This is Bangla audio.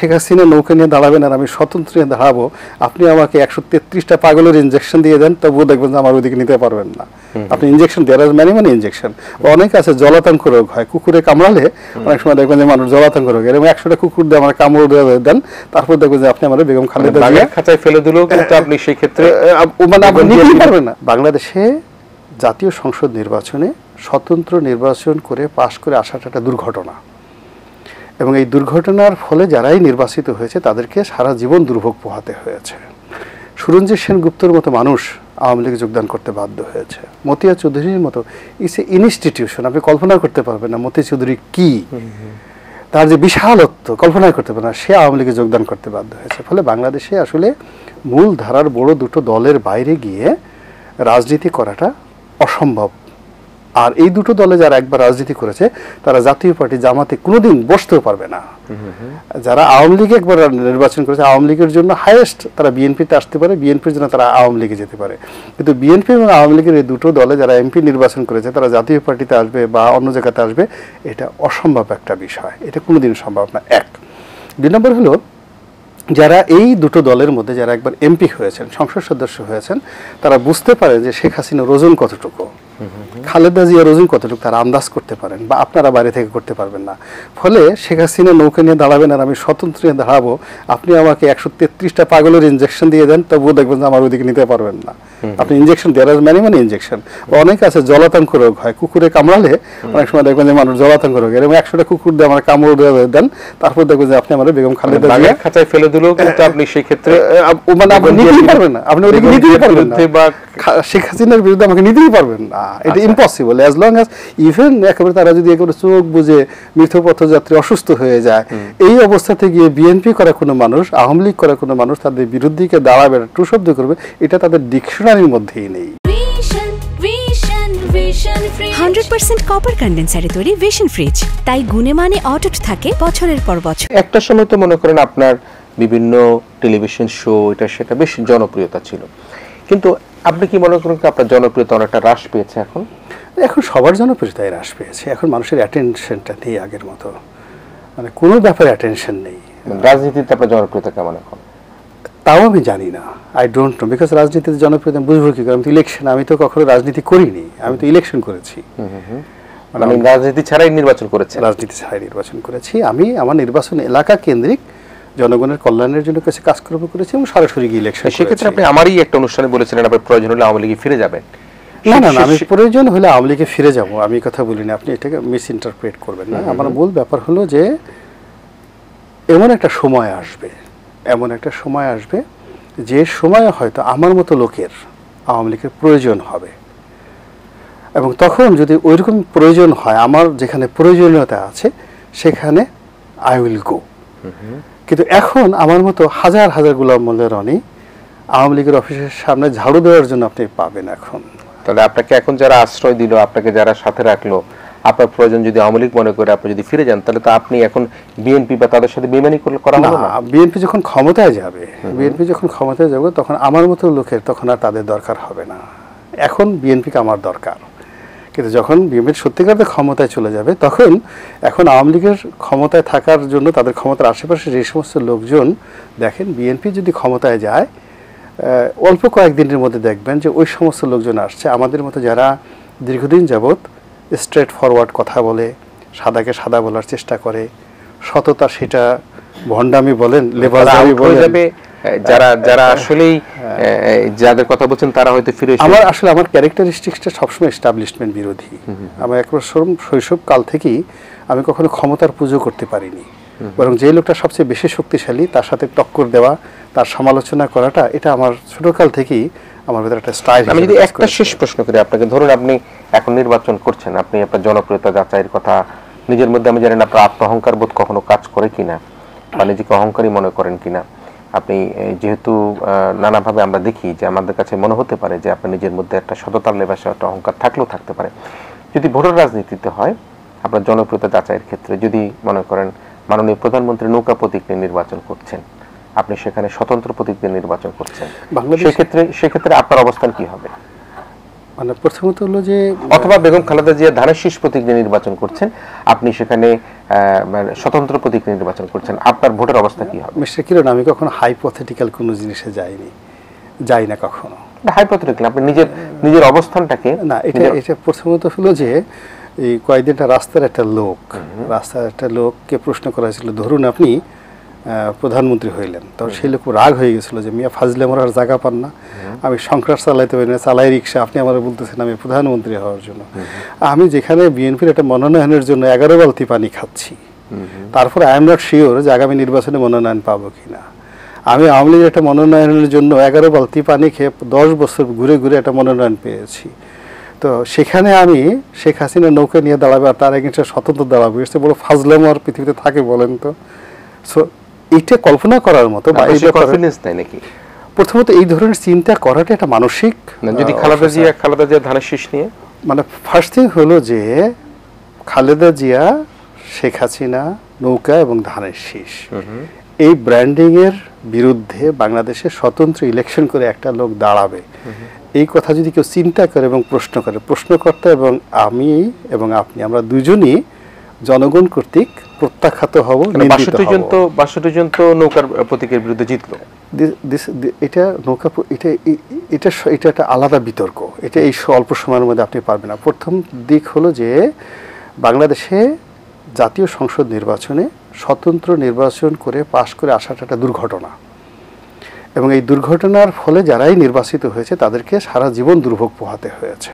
শেখ হাসিনা নৌকা নিয়ে দাঁড়াবেন আর আমি স্বতন্ত্র নিয়ে দাঁড়াবো, আপনি আমাকে 133টা পাগলের ইনজেকশন দিয়ে দেন, তবুও দেখবেন যে আমার ওইদিকে নিতে পারবেন না। আপনি ইনজেকশন দেওয়ার মানে ইনজেকশন। অনেক আছে জলাতঙ্ক রোগ হয়, কুকুরে কামড়ালে অনেক সময় দেখবেন যে মানুষ জলাতঙ্ক রোগ, এরকম 100টা কুকুর দিয়ে আমার কামড় দেন, তারপর দেখবেন যে আপনি আমার বেগম খালেদা জিয়া খাঁচায় ফেলে দিলেও কিন্তু আপনি সেই ক্ষেত্রে মানে আপনি নিতেই পারবেন না। বাংলাদেশে জাতীয় সংসদ নির্বাচনে স্বতন্ত্র নির্বাচন করে পাশ করে আসাটা একটা দুর্ঘটনা, এবং এই দুর্ঘটনার ফলে যারাই নির্বাচিত হয়েছে তাদেরকে সারা জীবন দুর্ভোগ পোহাতে হয়েছে। সুরঞ্জিত সেনগুপ্তর মতো মানুষ আওয়ামী লীগে যোগদান করতে বাধ্য হয়েছে। মতিয়া চৌধুরীর মতো ইটস এ ইনস্টিটিউশন, আপনি কল্পনা করতে পারবেন না মতিয়া চৌধুরী কি, তার যে বিশালত্ব কল্পনা করতে পারে না, সে আওয়ামী লীগে যোগদান করতে বাধ্য হয়েছে। ফলে বাংলাদেশে আসলে মূল ধারার বড় দুটো দলের বাইরে গিয়ে রাজনীতি করাটা অসম্ভব। আর এই দুটো দলে যারা একবার রাজনীতি করেছে তারা জাতীয় পার্টি জামাতে কোনোদিন বসতেও পারবে না। যারা আওয়ামী লীগে একবার নির্বাচন করেছে, আওয়ামী লীগের জন্য হাইয়েস্ট তারা বিএনপিতে আসতে পারে, বিএনপির জন্য তারা আওয়ামী লীগে যেতে পারে। কিন্তু বিএনপি এবং আওয়ামী লীগের এই দুটো দলে যারা এমপি নির্বাচন করেছে তারা জাতীয় পার্টিতে আসবে বা অন্য জায়গাতে আসবে, এটা অসম্ভব একটা বিষয়, এটা কোনোদিন সম্ভব না। এক। দুই নম্বর হলো, যারা এই দুটো দলের মধ্যে যারা একবার এমপি হয়েছেন, সংসদ সদস্য হয়েছেন, তারা বুঝতে পারে যে শেখ হাসিনার ওজন কতটুকু, খালেদা জিয়ার ওজন কতটুকু, তারা আন্দাজ করতে পারেন, বা আপনারা বাইরে থেকে করতে পারবেন না। ফলে শেখ হাসিনা নৌকা নিয়ে দাঁড়াবেন আর আমি স্বতন্ত্র নিয়ে দাঁড়াবো, আপনি আমাকে 133টা পাগলের ইনজেকশন দিয়ে দেন, তবুও দেখবেন যে আমার ওইদিকে নিতে পারবেন না। আপনি ইনজেকশন দেওয়ার মানে ইনজেকশন। অনেক আছে জলাতঙ্ক রোগ হয়, কুকুরে কামড়ালে অনেক সময় দেখবেন যে মানুষ জলাতঙ্ক রোগ, এরকম 100টা কুকুর দিয়ে আমার কামড় দেন, তারপর দেখবেন যে আপনি আমার বেগম খালেদা জিয়া খাঁচায় ফেলে দিলেও কিন্তু আপনি সেই ক্ষেত্রে মানে আপনি নিতেই পারবেন না, আপনি ওইদিকে নিতেই পারবেন না, বা শেখ হাসিনার বিরুদ্ধে আমাকে নিতেই পারবেন না। এটা impossible. As long as even একেবারে তারা যদি একেবারে চোখ বুঝে মৃতপথযাত্রী অসুস্থ হয়ে যায়, এই অবস্থাতে গিয়ে বিএনপি করা কোনো মানুষ, আওয়ামী লীগ করা কোনো মানুষ তাদের বিরুদ্ধে দাঁড়াবে, টু শব্দ করবে, এটা তাদের ডিকশনারির মধ্যেই নেই। 100% কপার কন্ডেন্সারে তৈরি ভিশন ফ্রিজ, তাই গুণে মানে অটুট থাকে বছরের পর বছর। একটা সময় তো মনে করেন আপনার বিভিন্ন টেলিভিশন শো এটা সেটা বেশ জনপ্রিয়তা ছিল, কিন্তু আপনি কি মনে করেন আপনার জনপ্রিয়তা অনেকটা হ্রাস পেয়েছে? এখন সবার জনপ্রিয়তায় হ্রাস পেয়েছে, এখন মানুষের অ্যাটেনশনটা নেই আগের মতো, মানে কোনো ব্যাপারে অ্যাটেনশন নেই। রাজনীতিতে আপনার জনপ্রিয়তা কেমন এখন? তাও আমি জানি না, আই ডোন্ট নো, বিকজ রাজনীতিতে জনপ্রিয়তা বুঝবো কি করে? আমি তো ইলেকশন, আমি তো কখনো রাজনীতি করিনি, আমি তো ইলেকশন করেছি। মানে রাজনীতি ছাড়াই নির্বাচন করেছি? রাজনীতি ছাড়াই নির্বাচন করেছি। আমি আমার নির্বাচন এলাকা কেন্দ্রিক জনগণের কল্যাণের জন্য কাছে কাজকর্ম করেছি এবং সরাসরি গিয়ে ইলেকশন। সেক্ষেত্রে আপনি আমারই একটা অনুষ্ঠানে বলেছিলেন আপনার প্রয়োজন হলে আওয়ামী লীগে ফিরে যাবেন। না না, আমি প্রয়োজন হলে আওয়ামী লীগে ফিরে যাবো, আমি কথা বলিনি, আপনি এটাকে মিস ইন্টারপ্রেট করবেন না। আমার মূল ব্যাপার হলো যে এমন একটা সময় আসবে, যে সময়ে হয়তো আমার মতো লোকের আওয়ামী লীগের প্রয়োজন হবে, এবং তখন যদি ওইরকম প্রয়োজন হয়, আমার যেখানে প্রয়োজনীয়তা আছে সেখানে আই উইল গো। কিন্তু এখন আমার মতো হাজার হাজার গোলাম মোল্লা রনি আওয়ামী লীগের অফিসের সামনে ঝাড়ু দেওয়ার জন্য আপনি পাবেন এখন। তাহলে আপনাকে এখন যারা আশ্রয় দিল, আপনাকে যারা সাথে রাখলো, আপনার প্রয়োজন যদি আওয়ামী লীগ মনে করে আপনি যদি ফিরে যান, তাহলে তো আপনি এখন বিএনপি বা তাদের সাথে বেইমানি করা হবে না। বিএনপি যখন ক্ষমতায় যাবে, তখন আমার মতো লোকের তখন আর তাদের দরকার হবে না। এখন বিএনপিকে আমার দরকার, কিন্তু যখন বিএনপি সত্যিকারের ক্ষমতায় চলে যাবে, তখন এখন আওয়ামী লীগের ক্ষমতায় থাকার জন্য তাদের ক্ষমতার আশেপাশে যে সমস্ত লোকজন, দেখেন বিএনপি যদি ক্ষমতায় যায়, অল্প কয়েকদিনের মধ্যে দেখবেন যে ওই সমস্ত লোকজন আসছে আমাদের মতো যারা দীর্ঘদিন যাবৎ স্ট্রেট ফরওয়ার্ড কথা বলে, সাদাকে সাদা বলার চেষ্টা করে, সততা সেটা ভণ্ডামি বলেন, লেবাসদারি বলেন, যারা আসলেই যাদের কথা বলছেন তারা হয়তো ফিরে আমার ক্যারেক্টারিস্টিক্সটা সবসময় এস্টাবলিশমেন্ট বিরোধী। আমার একবার শৈশব কাল থেকেই আমি কখনো ক্ষমতার পুজো করতে পারিনি, বরং যে লোকটা সবচেয়ে বেশি শক্তিশালী তার সাথে টক্কর দেওয়া, তার সমালোচনা করাটা, এটা আমার ছোটকাল থেকেই আমার ভিতরে একটা স্টাইল। আমি যদি একটা শেষ প্রশ্ন করি আপনাকে, ধরুন আপনি এখন নির্বাচন করছেন, আপনি আপনার জনপ্রিয়তা যাচাইয়ের কথা নিজের মধ্যে, আমি জানি না আপনার আত্ম অহংকার বোধ কখনো কাজ করে কিনা বা নিজেকে অহংকারী মনে করেন কিনা। আপনি যেহেতু নানাভাবে আমরা দেখি যে আমাদের কাছে মনে হতে পারে যে আপনার নিজের মধ্যে একটা সততার লেবাসে একটা অহংকার থাকলেও থাকতে পারে। যদি ভোটার রাজনীতিতে হয়, আপনার জনপ্রিয়তা যাচাইয়ের ক্ষেত্রে যদি মনে করেন মাননীয় প্রধানমন্ত্রী নৌকা প্রতীক নিয়ে নির্বাচন করছেন, আপনি সেখানে স্বতন্ত্র প্রতীক নিয়ে নির্বাচন করছেন, সেক্ষেত্রে আপনার অবস্থান কি হবে? মানে প্রথমত হলো যে অথবা বেগম খালেদা জিয়া ধানের শীষ প্রতীক নিয়ে নির্বাচন করছেন, আপনি সেখানে মানে স্বতন্ত্র প্রতীক নিয়ে নির্বাচন করছেন, আপনার ভোটের অবস্থা কি হবে? মিস্টার কিরণ, আমি কখনো হাইপোথেটিক্যাল কোনো জিনিসে যাই না কখনো। হাইপোথেটিক্যাল, আপনি নিজের অবস্থানটাকে না, এটা প্রথমত হলো যে এই কয়েকদিন রাস্তার একটা লোককে প্রশ্ন করা হয়েছিল, ধরুন আপনি প্রধানমন্ত্রী হইলেন, তো সেই লোক রাগ হয়ে গেছিল যে মিয়া ফাজলে আমার আর জায়গা পান না, আমি সংসার চালাইতে পারি না, চালাই রিক্সা, আপনি আমার বলতেছেন আমি প্রধানমন্ত্রী হওয়ার জন্য। আমি যেখানে বিএনপির একটা মনোনয়নের জন্য 11 বালতি পানি খাচ্ছি, তারপর আই এম নট শিওর যে আগামী নির্বাচনে মনোনয়ন পাবো কিনা। আমি আওয়ামী লীগের একটা মনোনয়নের জন্য 11 বালতি পানি খেয়ে 10 বছর ঘুরে ঘুরে একটা মনোনয়ন পেয়েছি। তো সেখানে আমি শেখ হাসিনা নৌকা নিয়ে দাঁড়াবে আর তার এগেন্সটে স্বতন্ত্র দাঁড়াবে, এসে বড় ফাজলামো আর পৃথিবীতে থাকে বলেন তো? সো এটা কল্পনা করার মতো বা এই কনফিডেন্স নাই নাকি? প্রথমত এই ধরনের চিন্তা করাটা এটা মানসিক। যদি খালেদা জিয়া ধানের শীষ নিয়ে, মানে ফার্স্ট থিং হলো যে খালেদা জিয়া, শেখ হাসিনা, নৌকা এবং ধানের শীষ, এই ব্র্যান্ডিং এর বিরুদ্ধে বাংলাদেশে স্বতন্ত্র ইলেকশন করে একটা লোক দাঁড়াবে, এই কথা যদি কেউ চিন্তা করে এবং প্রশ্ন করে, প্রশ্নকর্তা এবং আমি এবং আপনি, আমরা দুজনই জনগণ কর্তৃক প্রত্যাখ্যাত হব, নিন্দিত হব। 62 জন তো নৌকার প্রতীকের বিরুদ্ধে জিতলো। এটা নৌকা, এটা একটা আলাদা বিতর্ক, এটা এই অল্প সময়ের মধ্যে আপনি পারবেন না। প্রথম দিক হলো যে বাংলাদেশে জাতীয় সংসদ নির্বাচনে স্বতন্ত্র নির্বাচন করে পাশ করে আসাটা একটা দুর্ঘটনা, এবং এই দুর্ঘটনার ফলে যারাই নির্বাচিত হয়েছে তাদেরকে সারা জীবন দুর্ভোগ পোহাতে হয়েছে।